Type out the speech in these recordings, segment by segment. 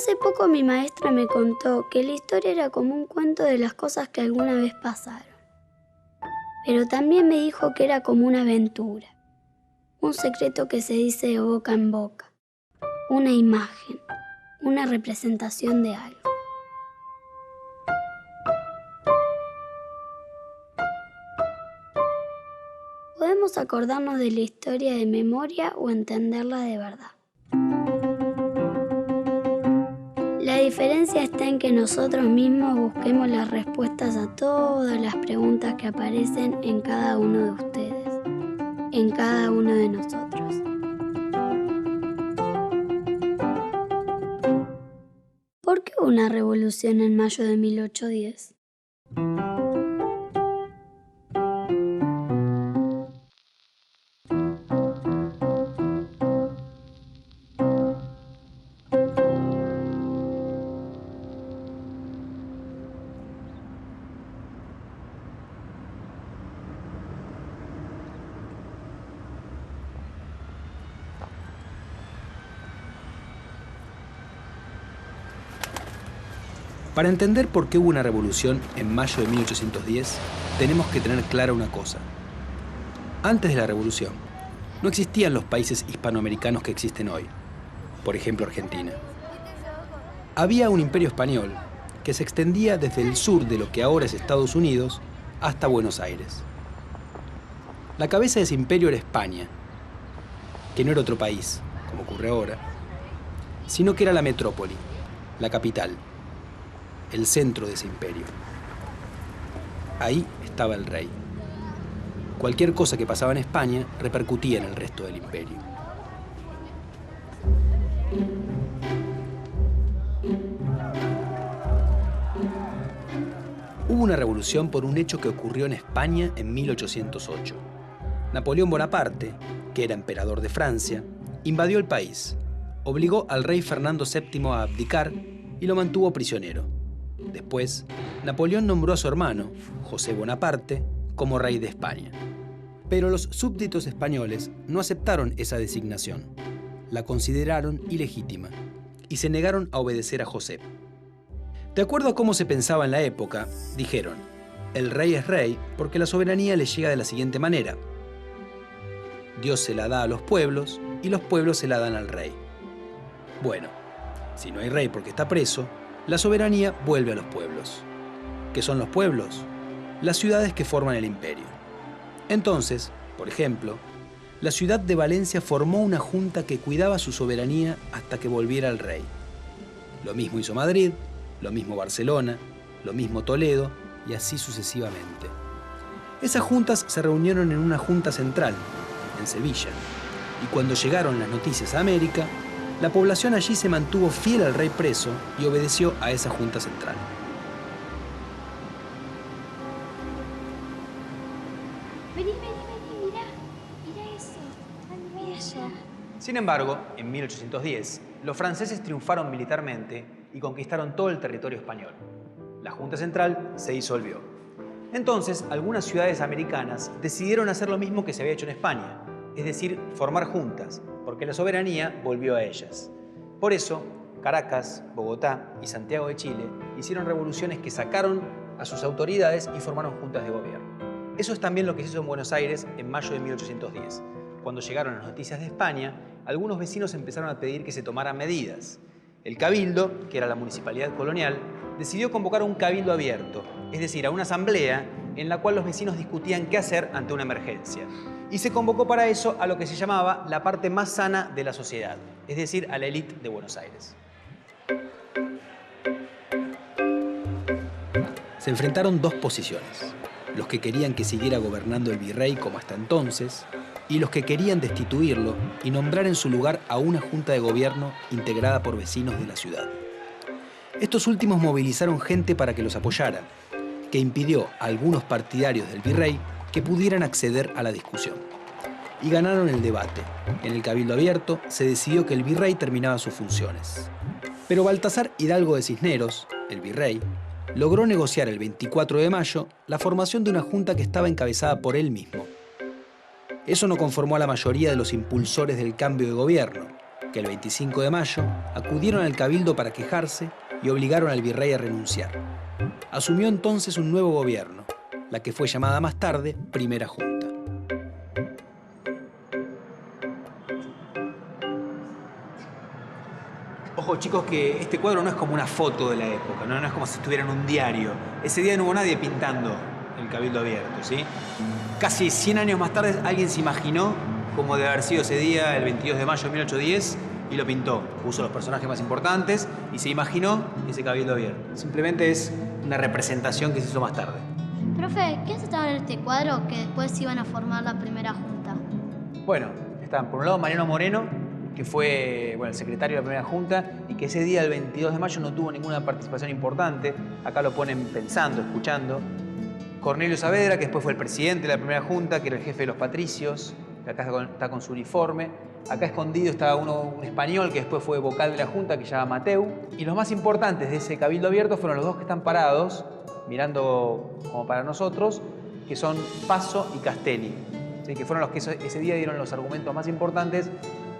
Hace poco mi maestra me contó que la historia era como un cuento de las cosas que alguna vez pasaron. Pero también me dijo que era como una aventura, un secreto que se dice de boca en boca, una imagen, una representación de algo. Podemos acordarnos de la historia de memoria o entenderla de verdad. La diferencia está en que nosotros mismos busquemos las respuestas a todas las preguntas que aparecen en cada uno de ustedes, en cada uno de nosotros. ¿Por qué hubo una revolución en mayo de 1810? Para entender por qué hubo una revolución en mayo de 1810, tenemos que tener clara una cosa. Antes de la revolución, no existían los países hispanoamericanos que existen hoy, por ejemplo Argentina. Había un imperio español que se extendía desde el sur de lo que ahora es Estados Unidos hasta Buenos Aires. La cabeza de ese imperio era España, que no era otro país, como ocurre ahora, sino que era la metrópoli, la capital, el centro de ese imperio. Ahí estaba el rey. Cualquier cosa que pasaba en España repercutía en el resto del imperio. Hubo una revolución por un hecho que ocurrió en España en 1808. Napoleón Bonaparte, que era emperador de Francia, invadió el país, obligó al rey Fernando VII a abdicar y lo mantuvo prisionero. Después, Napoleón nombró a su hermano, José Bonaparte, como rey de España. Pero los súbditos españoles no aceptaron esa designación, la consideraron ilegítima y se negaron a obedecer a José. De acuerdo a cómo se pensaba en la época, dijeron, el rey es rey porque la soberanía le llega de la siguiente manera. Dios se la da a los pueblos y los pueblos se la dan al rey. Bueno, si no hay rey porque está preso, la soberanía vuelve a los pueblos. ¿Qué son los pueblos? Las ciudades que forman el imperio. Entonces, por ejemplo, la ciudad de Valencia formó una junta que cuidaba su soberanía hasta que volviera el rey. Lo mismo hizo Madrid, lo mismo Barcelona, lo mismo Toledo y así sucesivamente. Esas juntas se reunieron en una junta central, en Sevilla, y cuando llegaron las noticias a América, la población allí se mantuvo fiel al rey preso y obedeció a esa junta central. Vení, mirá eso, mira allá. Sin embargo, en 1810, los franceses triunfaron militarmente y conquistaron todo el territorio español. La Junta Central se disolvió. Entonces, algunas ciudades americanas decidieron hacer lo mismo que se había hecho en España, es decir, formar juntas, porque la soberanía volvió a ellas. Por eso, Caracas, Bogotá y Santiago de Chile hicieron revoluciones que sacaron a sus autoridades y formaron juntas de gobierno. Eso es también lo que se hizo en Buenos Aires en mayo de 1810. Cuando llegaron las noticias de España, algunos vecinos empezaron a pedir que se tomaran medidas. El Cabildo, que era la municipalidad colonial, decidió convocar un cabildo abierto, es decir, a una asamblea en la cual los vecinos discutían qué hacer ante una emergencia. Y se convocó para eso a lo que se llamaba la parte más sana de la sociedad, es decir, a la élite de Buenos Aires. Se enfrentaron dos posiciones, los que querían que siguiera gobernando el virrey como hasta entonces, y los que querían destituirlo y nombrar en su lugar a una junta de gobierno integrada por vecinos de la ciudad. Estos últimos movilizaron gente para que los apoyara, que impidió a algunos partidarios del virrey que pudieran acceder a la discusión. Y ganaron el debate. En el Cabildo Abierto se decidió que el virrey terminaba sus funciones. Pero Baltasar Hidalgo de Cisneros, el virrey, logró negociar el 24 de mayo la formación de una junta que estaba encabezada por él mismo. Eso no conformó a la mayoría de los impulsores del cambio de gobierno, que el 25 de mayo acudieron al cabildo para quejarse y obligaron al virrey a renunciar. Asumió entonces un nuevo gobierno, la que fue llamada más tarde Primera Junta. Ojo, chicos, que este cuadro no es como una foto de la época, no es como si estuviera en un diario. Ese día no hubo nadie pintando el cabildo abierto, ¿sí? Casi 100 años más tarde alguien se imaginó cómo debe haber sido ese día, el 22 de mayo de 1810, y lo pintó. Puso los personajes más importantes y se imaginó ese cabildo abierto. Simplemente es una representación que se hizo más tarde. Profe, ¿qué estaba en este cuadro que después iban a formar la Primera Junta? Bueno, estaban por un lado Mariano Moreno, que fue el secretario de la Primera Junta y que ese día, el 22 de mayo, no tuvo ninguna participación importante. Acá lo ponen pensando, escuchando. Cornelio Saavedra, que después fue el presidente de la Primera Junta, que era el jefe de los patricios, que acá está con su uniforme. Acá escondido estaba un español que después fue vocal de la Junta, que se llama Mateu. Y los más importantes de ese cabildo abierto fueron los dos que están parados, mirando como para nosotros, que son Paso y Castelli, ¿sí? Que fueron los que ese día dieron los argumentos más importantes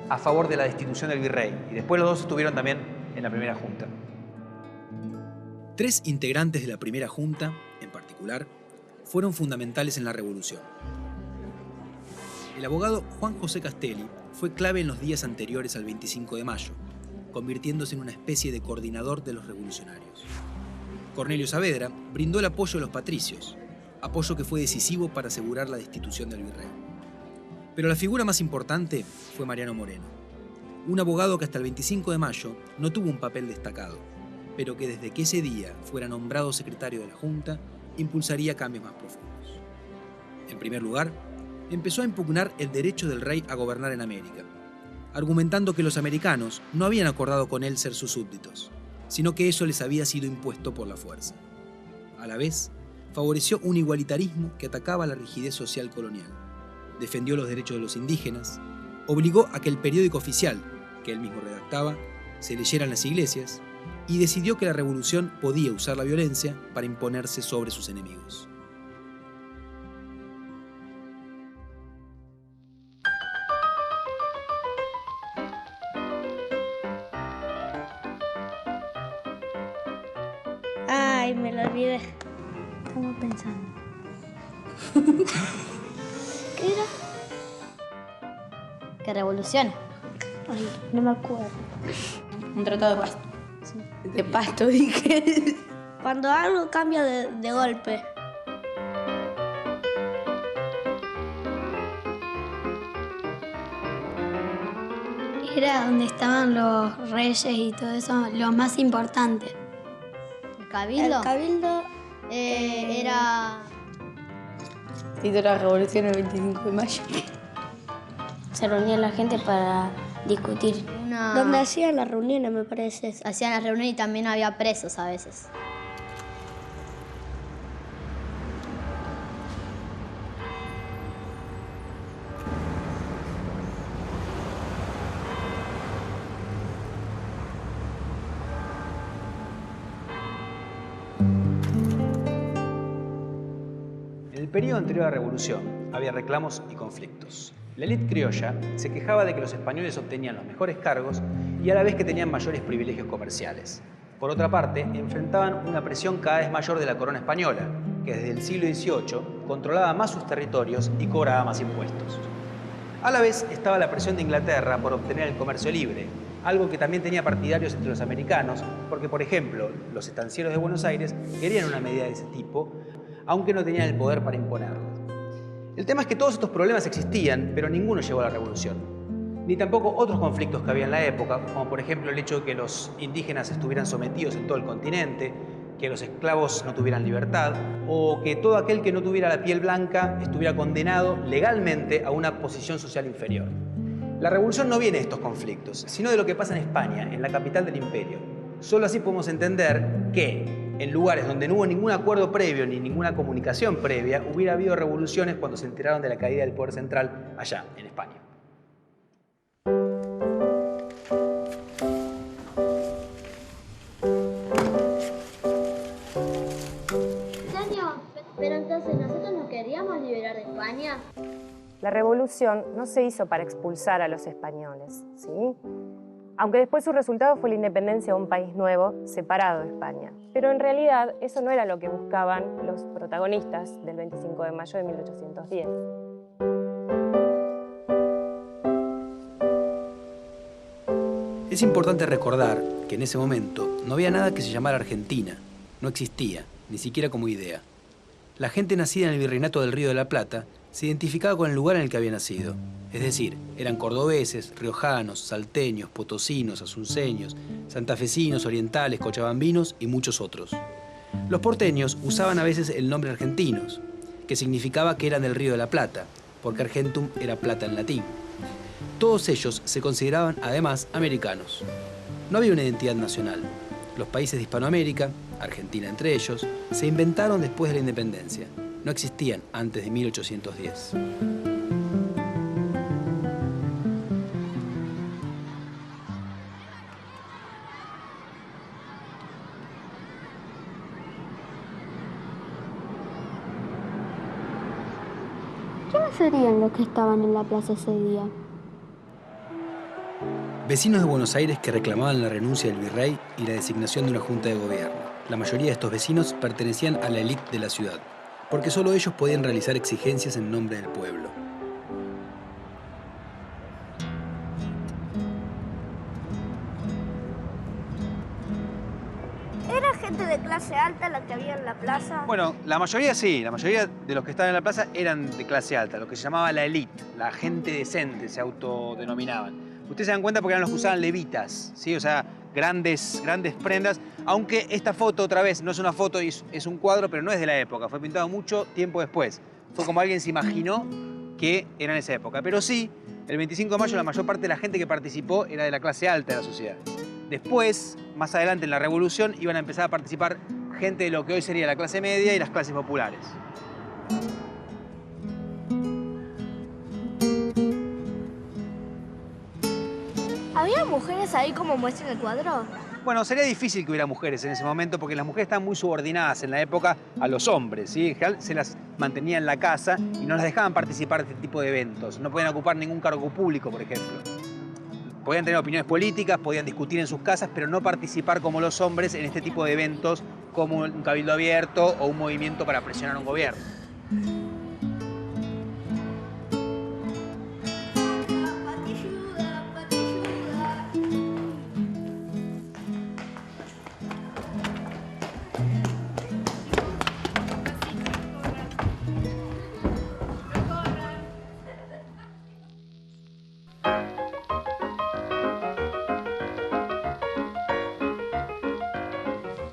a favor de la destitución del virrey. Y después los dos estuvieron también en la Primera Junta. 3 integrantes de la Primera Junta, en particular, fueron fundamentales en la Revolución. El abogado Juan José Castelli fue clave en los días anteriores al 25 de mayo, convirtiéndose en una especie de coordinador de los revolucionarios. Cornelio Saavedra brindó el apoyo de los patricios, apoyo que fue decisivo para asegurar la destitución del virrey. Pero la figura más importante fue Mariano Moreno, un abogado que hasta el 25 de mayo no tuvo un papel destacado, pero que desde que ese día fuera nombrado secretario de la Junta, impulsaría cambios más profundos. En primer lugar, empezó a impugnar el derecho del rey a gobernar en América, argumentando que los americanos no habían acordado con él ser sus súbditos, sino que eso les había sido impuesto por la fuerza. A la vez, favoreció un igualitarismo que atacaba la rigidez social colonial, defendió los derechos de los indígenas, obligó a que el periódico oficial, que él mismo redactaba, se leyera en las iglesias, y decidió que la revolución podía usar la violencia para imponerse sobre sus enemigos. Ay, me lo olvidé. Estamos pensando. ¿Qué era? ¿Qué revolución? Ay, no me acuerdo. Un tratado de paz. Sí. De pasto, dije. Cuando algo cambia de golpe. Era donde estaban los reyes y todo eso, lo más importante. ¿El cabildo? El cabildo era... Hizo la revolución el 25 de mayo. se reunía la gente para discutir. Donde hacían las reuniones, me parece. Hacían las reuniones y también había presos a veces. En el periodo anterior a la Revolución había reclamos y conflictos. La élite criolla se quejaba de que los españoles obtenían los mejores cargos y a la vez que tenían mayores privilegios comerciales. Por otra parte, enfrentaban una presión cada vez mayor de la corona española, que desde el siglo XVIII controlaba más sus territorios y cobraba más impuestos. A la vez estaba la presión de Inglaterra por obtener el comercio libre, algo que también tenía partidarios entre los americanos, porque, por ejemplo, los estancieros de Buenos Aires querían una medida de ese tipo, aunque no tenían el poder para imponerla. El tema es que todos estos problemas existían, pero ninguno llevó a la revolución. Ni tampoco otros conflictos que había en la época, como por ejemplo el hecho de que los indígenas estuvieran sometidos en todo el continente, que los esclavos no tuvieran libertad, o que todo aquel que no tuviera la piel blanca estuviera condenado legalmente a una posición social inferior. La revolución no viene de estos conflictos, sino de lo que pasa en España, en la capital del imperio. Solo así podemos entender que en lugares donde no hubo ningún acuerdo previo ni ninguna comunicación previa, hubiera habido revoluciones cuando se enteraron de la caída del poder central allá, en España. Pero entonces, ¿nosotros nos queríamos liberar de España? La revolución no se hizo para expulsar a los españoles, ¿sí? Aunque después su resultado fue la independencia de un país nuevo, separado de España. Pero en realidad eso no era lo que buscaban los protagonistas del 25 de mayo de 1810. Es importante recordar que en ese momento no había nada que se llamara Argentina. No existía, ni siquiera como idea. La gente nacida en el Virreinato del Río de la Plata se identificaba con el lugar en el que había nacido. Es decir, eran cordobeses, riojanos, salteños, potosinos, asunceños, santafesinos, orientales, cochabambinos y muchos otros. Los porteños usaban a veces el nombre argentinos, que significaba que eran del Río de la Plata, porque argentum era plata en latín. Todos ellos se consideraban, además, americanos. No había una identidad nacional. Los países de Hispanoamérica, Argentina entre ellos, se inventaron después de la independencia. No existían antes de 1810. ¿Quiénes serían los que estaban en la plaza ese día? Vecinos de Buenos Aires que reclamaban la renuncia del virrey y la designación de una junta de gobierno. La mayoría de estos vecinos pertenecían a la élite de la ciudad, porque solo ellos podían realizar exigencias en nombre del pueblo. ¿Era gente de clase alta la que había en la plaza? Bueno, la mayoría sí. La mayoría de los que estaban en la plaza eran de clase alta, lo que se llamaba la élite, la gente decente se autodenominaban. Ustedes se dan cuenta porque eran los que usaban levitas, ¿sí? O sea, grandes prendas. Aunque esta foto, otra vez, no es una foto, es un cuadro, pero no es de la época. Fue pintado mucho tiempo después. Fue como alguien se imaginó que era en esa época. Pero sí, el 25 de mayo la mayor parte de la gente que participó era de la clase alta de la sociedad. Después, más adelante en la Revolución, iban a empezar a participar gente de lo que hoy sería la clase media y las clases populares. ¿Había mujeres ahí como muestra en el cuadro? Bueno, sería difícil que hubiera mujeres en ese momento porque las mujeres estaban muy subordinadas en la época a los hombres, ¿sí? En general se las mantenía en la casa y no las dejaban participar de este tipo de eventos. No podían ocupar ningún cargo público, por ejemplo. Podían tener opiniones políticas, podían discutir en sus casas, pero no participar como los hombres en este tipo de eventos como un cabildo abierto o un movimiento para presionar a un gobierno.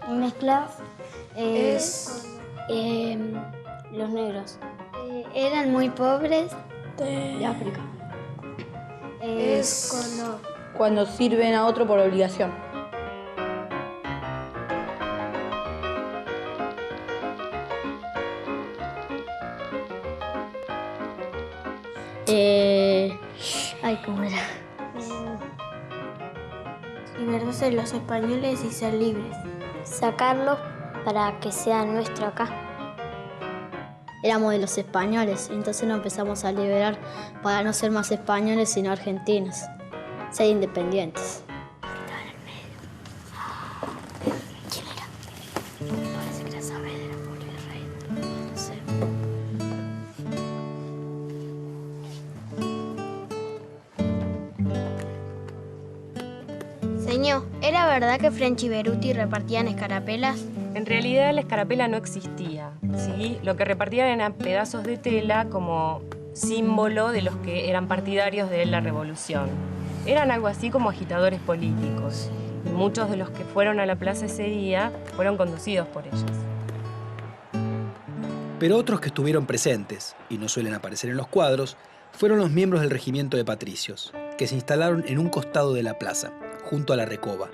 Mezcla los negros Eran muy pobres. de África. Cuando sirven a otro por obligación. Ay, ¿cómo era? Liberarse de los españoles y ser libres. Sacarlos para que sea nuestro acá. Éramos de los españoles, entonces nos empezamos a liberar para no ser más españoles sino argentinos, ser independientes. ¿Quién era? Parece que era Saavedra por el rey. No sé. Señor, ¿era verdad que French y Beruti repartían escarapelas? En realidad la escarapela no existía, ¿sí? Lo que repartían eran pedazos de tela como símbolo de los que eran partidarios de la revolución. Eran algo así como agitadores políticos. Y muchos de los que fueron a la plaza ese día fueron conducidos por ellos. Pero otros que estuvieron presentes, y no suelen aparecer en los cuadros, fueron los miembros del regimiento de patricios, que se instalaron en un costado de la plaza, junto a la Recoba.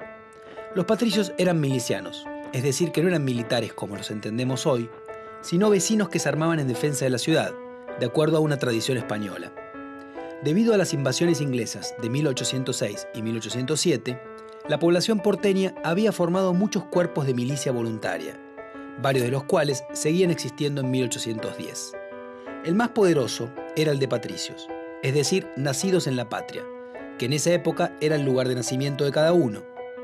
Los patricios eran milicianos, es decir, que no eran militares como los entendemos hoy, sino vecinos que se armaban en defensa de la ciudad, de acuerdo a una tradición española. Debido a las invasiones inglesas de 1806 y 1807, la población porteña había formado muchos cuerpos de milicia voluntaria, varios de los cuales seguían existiendo en 1810. El más poderoso era el de patricios, es decir, nacidos en la patria, que en esa época era el lugar de nacimiento de cada uno.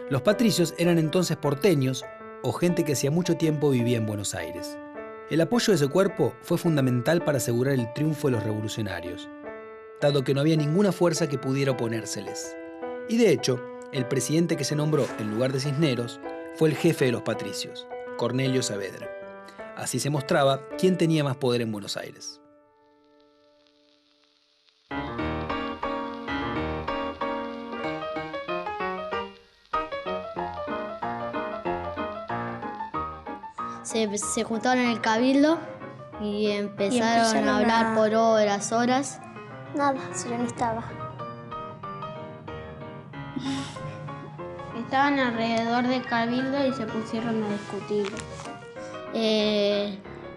Los patricios eran entonces porteños o gente que hacía mucho tiempo vivía en Buenos Aires. El apoyo de ese cuerpo fue fundamental para asegurar el triunfo de los revolucionarios, dado que no había ninguna fuerza que pudiera oponérseles. Y de hecho, el presidente que se nombró en lugar de Cisneros fue el jefe de los patricios, Cornelio Saavedra. Así se mostraba quién tenía más poder en Buenos Aires. Se juntaron en el cabildo y empezaron a hablar por horas. Nada, yo no estaba. Estaban alrededor del cabildo y se pusieron a discutir.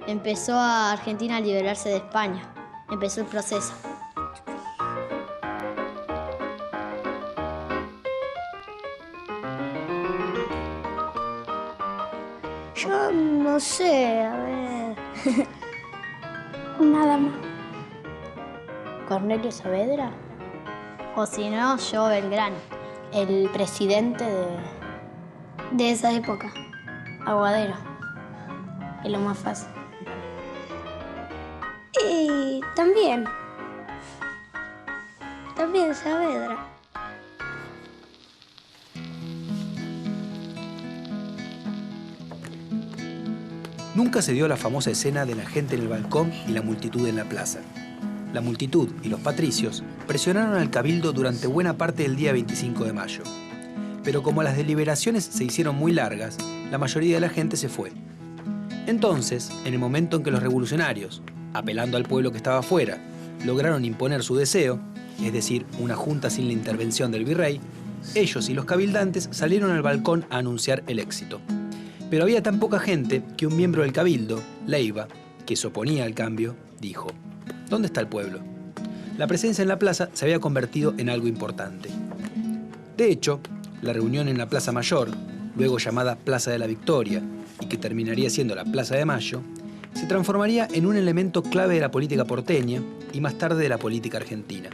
Empezó a Argentina a liberarse de España. Empezó el proceso. Yo no sé, a ver. Nada más. Cornelio Saavedra. O si no, yo Belgrano, el presidente De esa época. Aguadero. Es lo más fácil. Y también Saavedra. Nunca se dio la famosa escena de la gente en el balcón y la multitud en la plaza. La multitud y los patricios presionaron al cabildo durante buena parte del día 25 de mayo. Pero como las deliberaciones se hicieron muy largas, la mayoría de la gente se fue. Entonces, en el momento en que los revolucionarios, apelando al pueblo que estaba afuera, lograron imponer su deseo, es decir, una junta sin la intervención del virrey, ellos y los cabildantes salieron al balcón a anunciar el éxito. Pero había tan poca gente que un miembro del cabildo, Leiva, que se oponía al cambio, dijo: ¿dónde está el pueblo? La presencia en la plaza se había convertido en algo importante. De hecho, la reunión en la Plaza Mayor, luego llamada Plaza de la Victoria, y que terminaría siendo la Plaza de Mayo, se transformaría en un elemento clave de la política porteña y más tarde de la política argentina.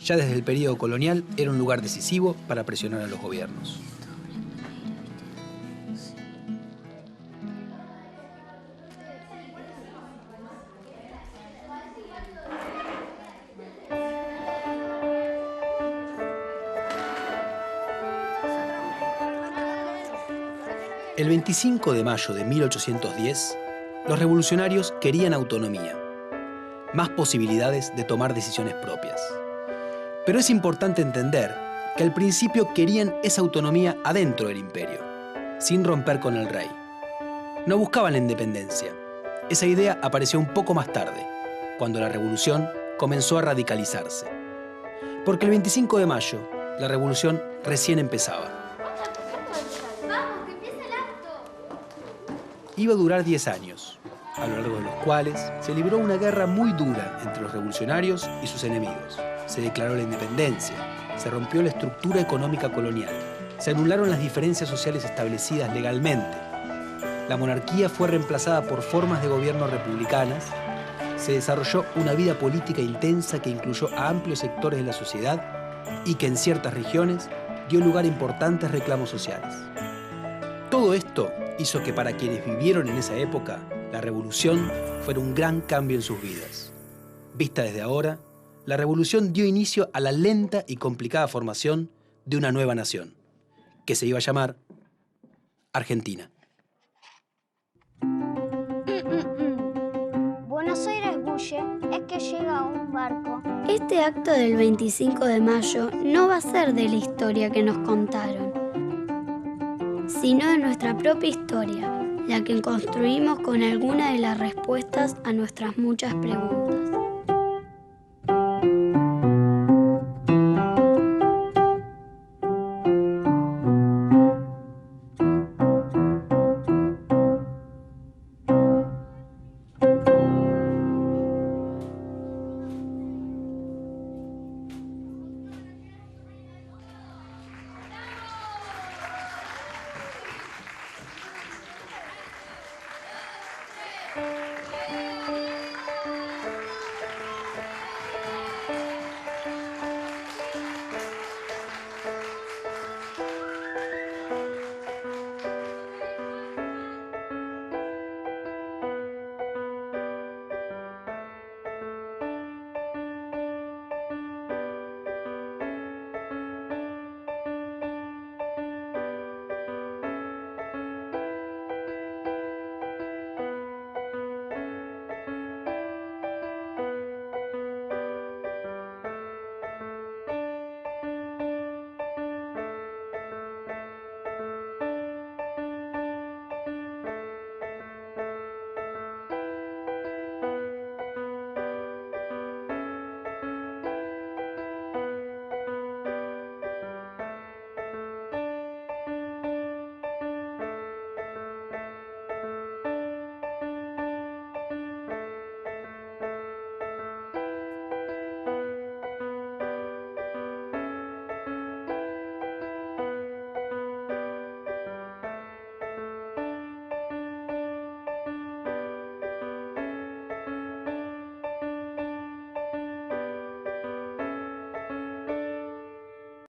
Ya desde el período colonial era un lugar decisivo para presionar a los gobiernos. El 25 de mayo de 1810, los revolucionarios querían autonomía, más posibilidades de tomar decisiones propias. Pero es importante entender que al principio querían esa autonomía adentro del imperio, sin romper con el rey. No buscaban la independencia. Esa idea apareció un poco más tarde, cuando la revolución comenzó a radicalizarse. Porque el 25 de mayo, la revolución recién empezaba. Iba a durar 10 años, a lo largo de los cuales se libró una guerra muy dura entre los revolucionarios y sus enemigos. Se declaró la independencia, se rompió la estructura económica colonial, se anularon las diferencias sociales establecidas legalmente, la monarquía fue reemplazada por formas de gobierno republicanas, se desarrolló una vida política intensa que incluyó a amplios sectores de la sociedad y que en ciertas regiones dio lugar a importantes reclamos sociales. Todo esto hizo que para quienes vivieron en esa época, la revolución fuera un gran cambio en sus vidas. Vista desde ahora, la revolución dio inicio a la lenta y complicada formación de una nueva nación, que se iba a llamar Argentina. Buenos Aires bulle, es que llega un barco. Este acto del 25 de mayo no va a ser de la historia que nos contaron, sino de nuestra propia historia, la que construimos con alguna de las respuestas a nuestras muchas preguntas.